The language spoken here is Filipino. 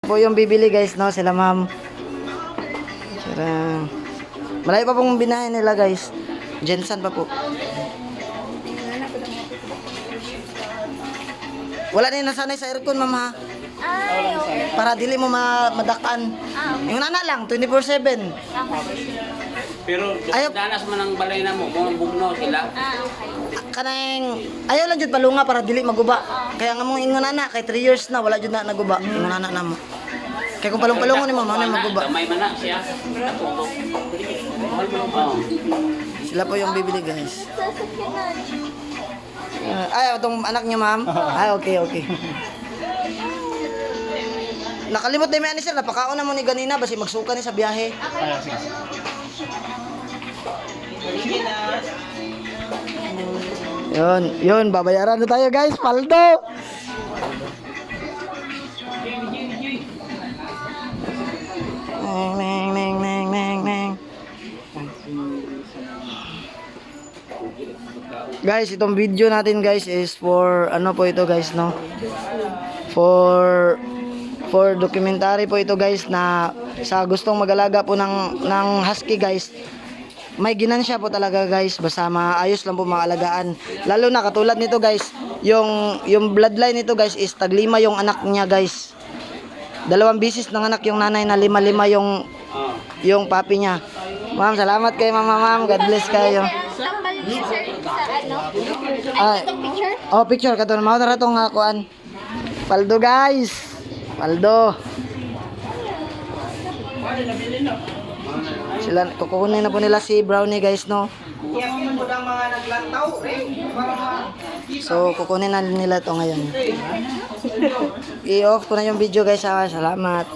Po yung bibili guys, no? Sila ma'am. Sarang. Malayo pa pong binahin nila guys. Jensen pa po. Wala na yung nasanay sa aircon ma'am ha. Ay, okay. Para dili mo madakan. Yung nana lang, 24/7. Pero Ayaw. danas man ang balay na mo, mga bugno sila. Okay. Kanang ayaw lang jud palunga para dili maguba. Kaya nga mong ingon nana kay 3 years na wala jud na naguba. Ingon nana namo. Kaya kung palong-palungon ni mo mao na maguba. Gamay man na siya. Natulog. Oh. Sila po yung bibili guys. Sasakyan na. Ay, itong anak niya ma'am. Ay, okay, okay. Nakalimot na yung ani sir, napakaon na mo ni ganina basi magsuka ni sa biyahe. Yun, babayaran na tayo guys, paldo. Neng. Guys, itong video natin guys is for ano po ito guys, no? For documentary po ito guys na sa gustong mag-alaga po ng husky guys. May ginansya po talaga guys, basta maayos lang po mga alagaan. Lalo na katulad nito guys, yung bloodline nito guys is taglima yung anak niya guys. 2 bisis ng anak yung nanay na 5 yung papi niya. Ma'am, salamat kay ma'am. God bless kayo. Tambal ni sir sa ano? Ay. Itong picture? Oh, picture katon mao ra tong kuan. Paldo guys. Paldo. Sila kukunin na po nila si Brownie guys, no. So kukunin na nila to ngayon. I-off ko na yung video guys. Salamat.